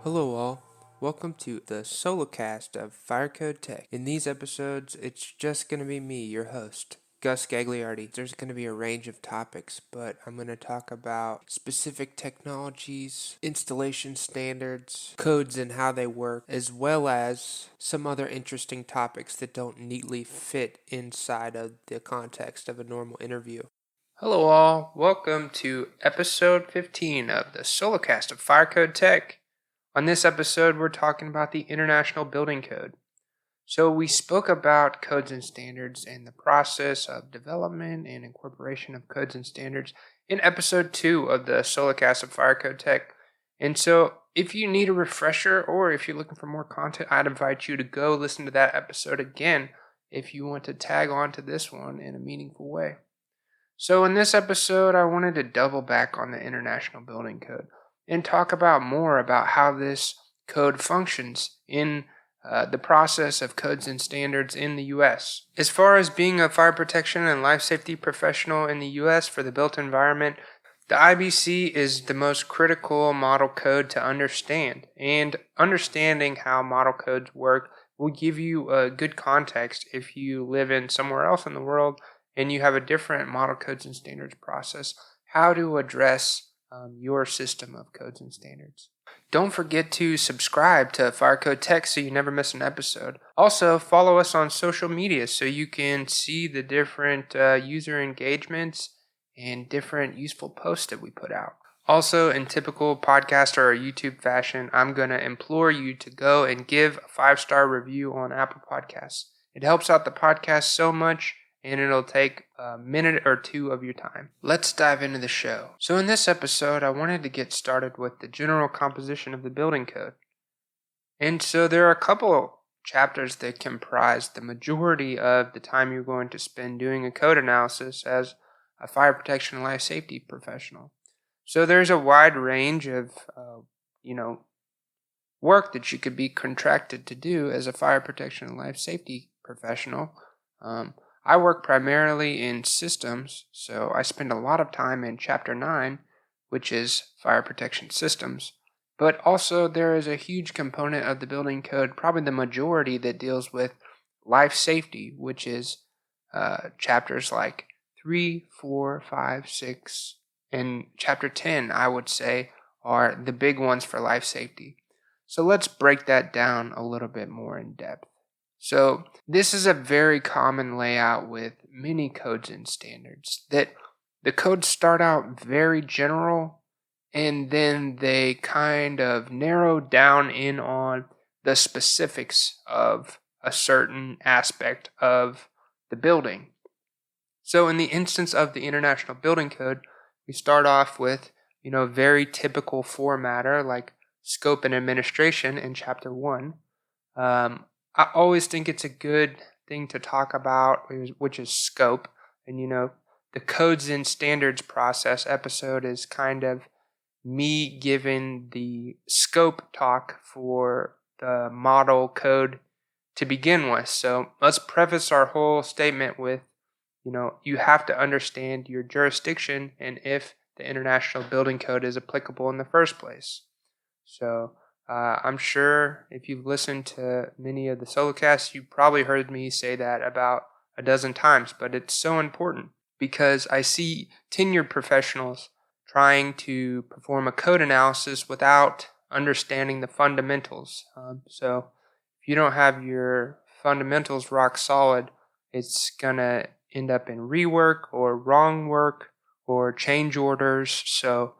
Hello all, welcome to the Solocast of Firecode Tech. In these episodes, it's just going to be me, your host, Gus Gagliardi. There's going to be a range of topics, but I'm going to talk about specific technologies, installation standards, codes and how they work, as well as some other interesting topics that don't neatly fit inside of the context of a normal interview. Hello all, welcome to episode 15 of the Solocast of Firecode Tech. On this episode, we're talking about the International Building Code. So we spoke about codes and standards and the process of development and incorporation of codes and standards in episode 2 of the Solocast of Firecode Tech. And so if you need a refresher or if you're looking for more content, I'd invite you to go listen to that episode again if you want to tag on to this one in a meaningful way. So in this episode, I wanted to double back on the International Building Code and talk about more about how this code functions in the process of codes and standards in the U.S. As far as being a fire protection and life safety professional in the U.S. for the built environment, the IBC is the most critical model code to understand, and understanding how model codes work will give you a good context if you live in somewhere else in the world and you have a different model codes and standards process, how to address your system of codes and standards. Don't forget to subscribe to Firecode Tech so you never miss an episode. Also, follow us on social media so you can see the different user engagements and different useful posts that we put out. Also, in typical podcast or YouTube fashion, I'm going to implore you to go and give a 5-star review on Apple Podcasts. It helps out the podcast so much, and it'll take a minute or two of your time. Let's dive into the show. So in this episode, I wanted to get started with the general composition of the building code. And so there are a couple chapters that comprise the majority of the time you're going to spend doing a code analysis as a fire protection and life safety professional. So there's a wide range of, work that you could be contracted to do as a fire protection and life safety professional. I work primarily in systems, so I spend a lot of time in Chapter 9, which is Fire Protection Systems. But also there is a huge component of the building code, probably the majority, that deals with life safety, which is chapters like 3, 4, 5, 6, and Chapter 10, I would say, are the big ones for life safety. So let's break that down a little bit more in depth. So this is a very common layout with many codes and standards, that the codes start out very general and then they kind of narrow down in on the specifics of a certain aspect of the building. So in the instance of the International Building Code, we start off with, very typical formatter like scope and administration in Chapter 1. I always think it's a good thing to talk about, which is scope. And, the codes and standards process episode is kind of me giving the scope talk for the model code to begin with. So let's preface our whole statement with, you have to understand your jurisdiction and if the International Building Code is applicable in the first place. So I'm sure if you've listened to many of the Solocasts, you've probably heard me say that about a dozen times, but it's so important because I see tenured professionals trying to perform a code analysis without understanding the fundamentals. So if you don't have your fundamentals rock solid, it's going to end up in rework or wrong work or change orders. So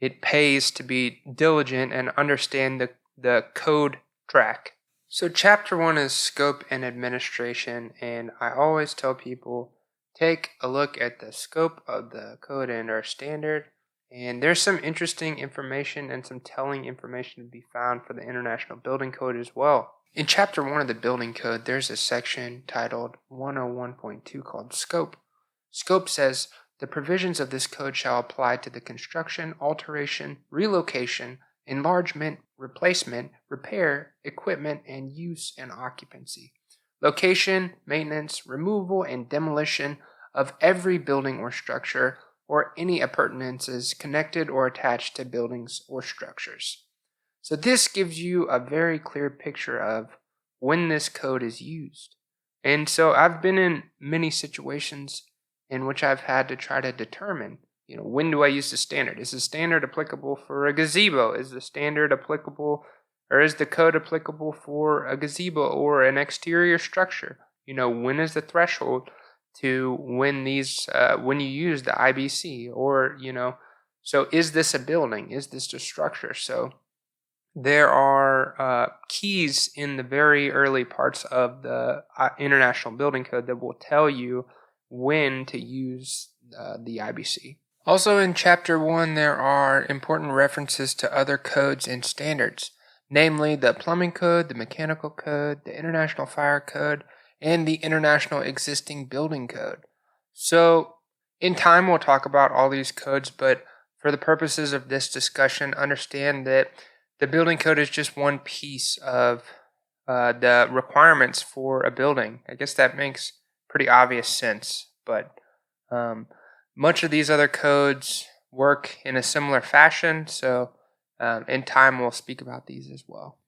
it pays to be diligent and understand the code track. So Chapter 1 is scope and administration, and I always tell people, take a look at the scope of the code and our standard, and there's some interesting information and some telling information to be found for the International Building Code as well. In Chapter 1 of the Building Code, there's a section titled 101.2 called Scope. Scope says, the provisions of this code shall apply to the construction, alteration, relocation, enlargement, replacement, repair, equipment, and use and occupancy, location, maintenance, removal, and demolition of every building or structure or any appurtenances connected or attached to buildings or structures. So this gives you a very clear picture of when this code is used. And so I've been in many situations in which I've had to try to determine, when do I use the standard? Is the standard applicable for a gazebo? Is the standard applicable, or is the code applicable for a gazebo or an exterior structure? When is the threshold to when when you use the IBC, or so is this a building? Is this a structure? So there are keys in the very early parts of the International Building Code that will tell you when to use the IBC. Also in Chapter 1, there are important references to other codes and standards, namely the Plumbing Code, the Mechanical Code, the International Fire Code, and the International Existing Building Code. So in time, we'll talk about all these codes, but for the purposes of this discussion, understand that the building code is just one piece of the requirements for a building. I guess that makes pretty obvious sense, but much of these other codes work in a similar fashion, so in time we'll speak about these as well.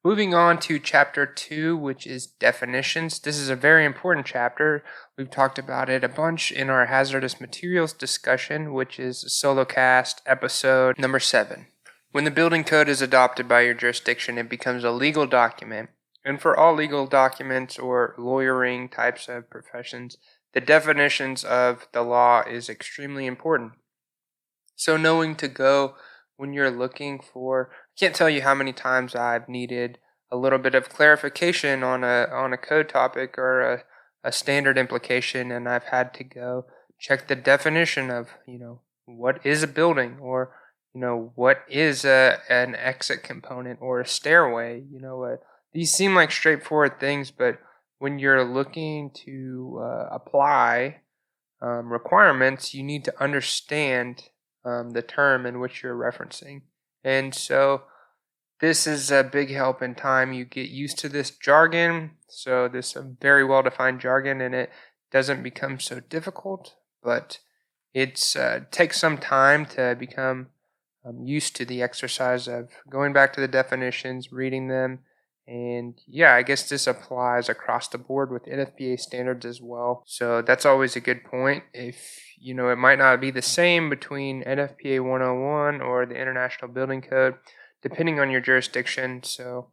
Moving on to Chapter 2, which is definitions. This is a very important chapter. We've talked about it a bunch in our hazardous materials discussion, which is Solocast episode number 7. When the building code is adopted by your jurisdiction, it becomes a legal document. And for all legal documents or lawyering types of professions, the definitions of the law is extremely important. So knowing to go when you're looking for, I can't tell you how many times I've needed a little bit of clarification on a code topic or a standard implication, and I've had to go check the definition of, what is a building, or what is an exit component or a stairway. These seem like straightforward things, but when you're looking to apply requirements, you need to understand the term in which you're referencing. And so this is a big help in time. You get used to this jargon, so this very well-defined jargon, and it doesn't become so difficult, but it takes some time to become used to the exercise of going back to the definitions, reading them, and I guess this applies across the board with NFPA standards as well. So that's always a good point. If it might not be the same between NFPA 101 or the International Building Code, depending on your jurisdiction. So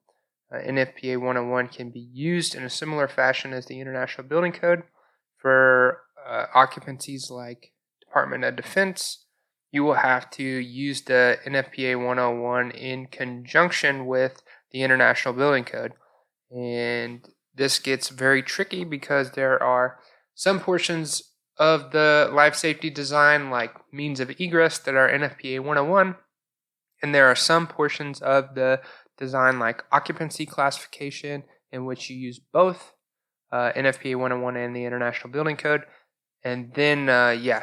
NFPA 101 can be used in a similar fashion as the International Building Code for occupancies like Department of Defense. You will have to use the NFPA 101 in conjunction with the International Building Code. And this gets very tricky because there are some portions of the life safety design, like means of egress, that are NFPA 101. And there are some portions of the design, like occupancy classification, in which you use both NFPA 101 and the International Building Code. And then,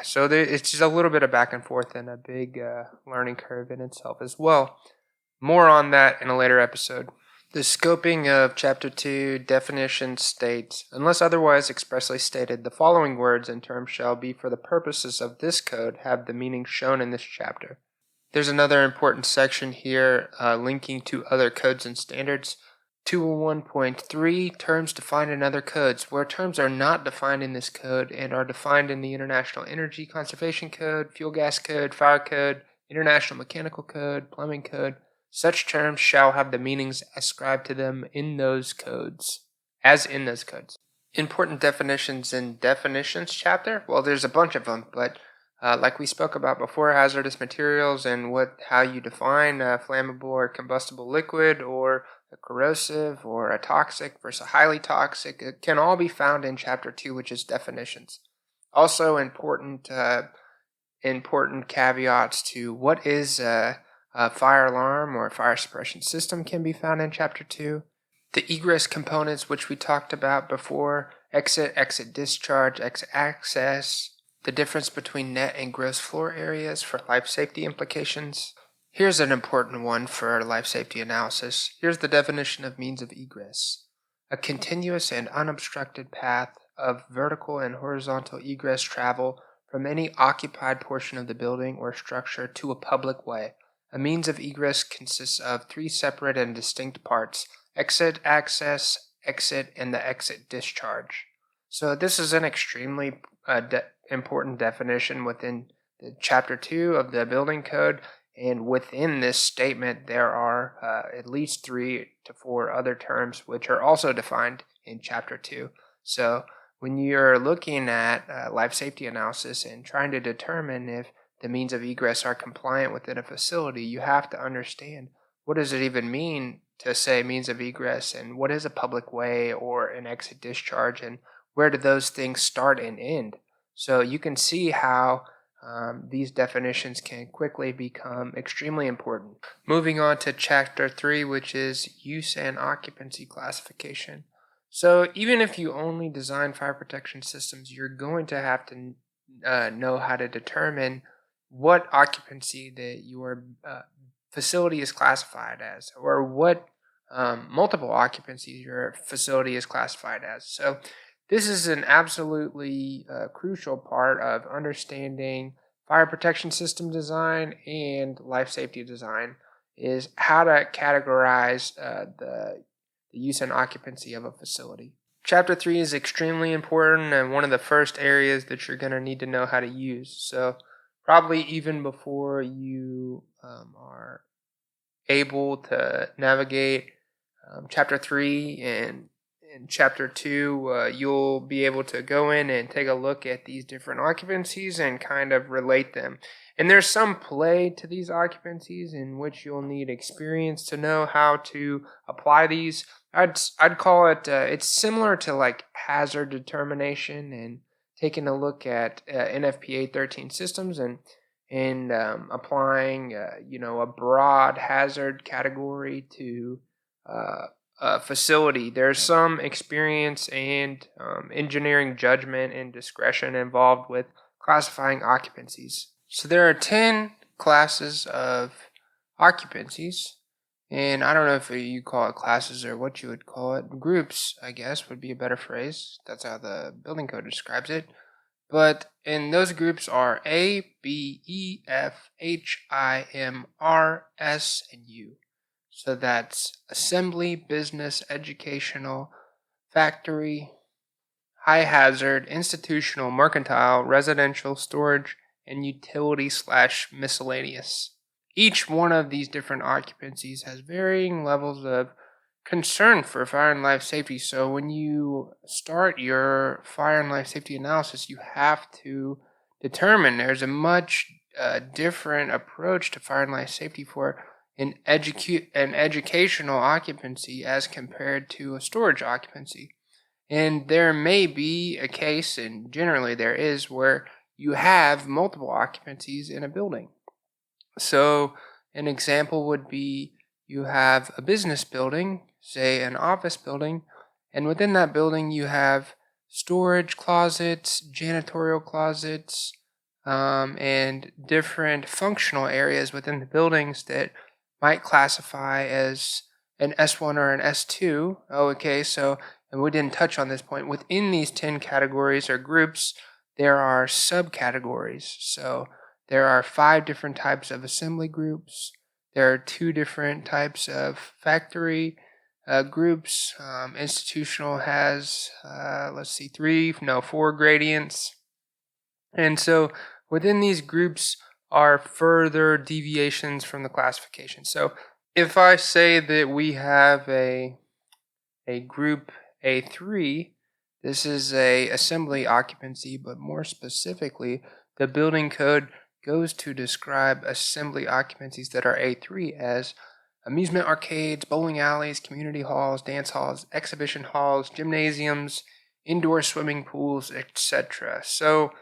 so it's just a little bit of back and forth and a big learning curve in itself as well. More on that in a later episode. The scoping of Chapter 2 definitions states, unless otherwise expressly stated, the following words and terms shall be for the purposes of this code have the meaning shown in this chapter. There's another important section here linking to other codes and standards. 201.3, terms defined in other codes. Where terms are not defined in this code and are defined in the International Energy Conservation Code, Fuel Gas Code, Fire Code, International Mechanical Code, Plumbing Code, such terms shall have the meanings ascribed to them in those codes, as in those codes. Important definitions in definitions chapter. Well, there's a bunch of them, but like we spoke about before, hazardous materials and how you define a flammable or combustible liquid, or a corrosive or a toxic versus a highly toxic, it can all be found in Chapter 2, which is definitions. Also important caveats to what is a fire alarm or a fire suppression system can be found in Chapter 2. The egress components, which we talked about before, exit discharge, exit access, the difference between net and gross floor areas for life safety implications. Here's an important one for life safety analysis. Here's the definition of means of egress. A continuous and unobstructed path of vertical and horizontal egress travel from any occupied portion of the building or structure to a public way, A means of egress consists of three separate and distinct parts: exit, access, exit, and the exit discharge. So this is an extremely important definition within the Chapter 2 of the Building Code, and within this statement there are at least 3 to 4 other terms which are also defined in Chapter 2. So when you're looking at life safety analysis and trying to determine if the means of egress are compliant within a facility, you have to understand, what does it even mean to say means of egress, and what is a public way or an exit discharge, and where do those things start and end? So you can see how these definitions can quickly become extremely important. Moving on to Chapter 3, which is use and occupancy classification. So even if you only design fire protection systems, you're going to have to know how to determine what occupancy that your facility is classified as, or what multiple occupancies your facility is classified as. So this is an absolutely crucial part of understanding fire protection system design and life safety design, is how to categorize the use and occupancy of a facility. Chapter 3 is extremely important and one of the first areas that you're going to need to know how to use. So probably even before you are able to navigate Chapter 3 and in Chapter 2, you'll be able to go in and take a look at these different occupancies and kind of relate them. And there's some play to these occupancies in which you'll need experience to know how to apply these. I'd call it, it's similar to like hazard determination and taking a look at NFPA 13 systems and applying, a broad hazard category to facility. There's some experience and engineering judgment and discretion involved with classifying occupancies. So there are 10 classes of occupancies, and I don't know if you call it classes or what you would call it. Groups, I guess, would be a better phrase. That's how the building code describes it. But in those groups are A, B, E, F, H, I, M, R, S, and U. So that's assembly, business, educational, factory, high hazard, institutional, mercantile, residential, storage, and utility/miscellaneous. Each one of these different occupancies has varying levels of concern for fire and life safety. So when you start your fire and life safety analysis, you have to determine there's a much different approach to fire and life safety for an educational occupancy as compared to a storage occupancy. And there may be a case, and generally there is, where you have multiple occupancies in a building. So an example would be you have a business building, say an office building, and within that building you have storage closets, janitorial closets, and different functional areas within the buildings that might classify as an S1 or an S2. Okay, so, and we didn't touch on this point, within these 10 categories or groups, there are subcategories. So there are 5 different types of assembly groups. There are 2 different types of factory groups. Institutional has, 4 gradients. And so within these groups are further deviations from the classification. So if I say that we have a group A3, this is a assembly occupancy, but more specifically, the building code goes to describe assembly occupancies that are A3 as amusement arcades, bowling alleys, community halls, dance halls, exhibition halls, gymnasiums, indoor swimming pools, etc. So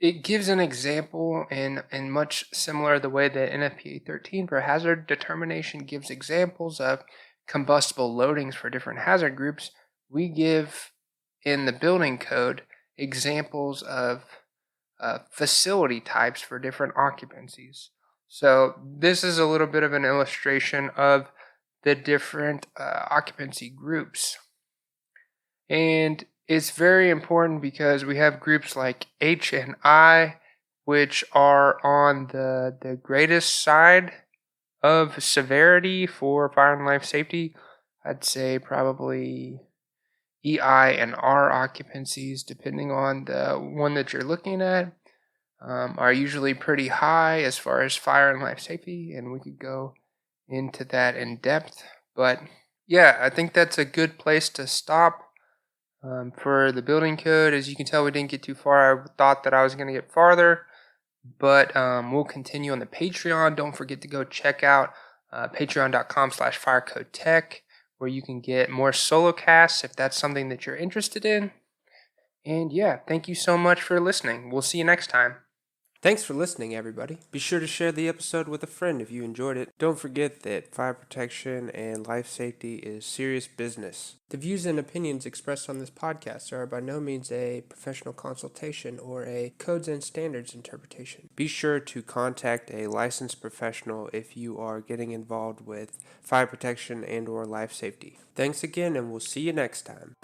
it gives an example in much similar the way that NFPA 13 for hazard determination gives examples of combustible loadings for different hazard groups. We give in the building code examples of facility types for different occupancies. So this is a little bit of an illustration of the different occupancy groups. And it's very important because we have groups like H and I, which are on the greatest side of severity for fire and life safety, I'd say probably EI and R occupancies, depending on the one that you're looking at, are usually pretty high as far as fire and life safety, and we could go into that in depth. But yeah, I think that's a good place to stop for the building code. As you can tell, we didn't get too far. I thought that I was going to get farther, but we'll continue on the Patreon. Don't forget to go check out patreon.com/firecodetech, where you can get more Solocasts if that's something that you're interested in. And yeah, thank you so much for listening. We'll see you next time. Thanks for listening, everybody. Be sure to share the episode with a friend if you enjoyed it. Don't forget that fire protection and life safety is serious business. The views and opinions expressed on this podcast are by no means a professional consultation or a codes and standards interpretation. Be sure to contact a licensed professional if you are getting involved with fire protection and or life safety. Thanks again, and we'll see you next time.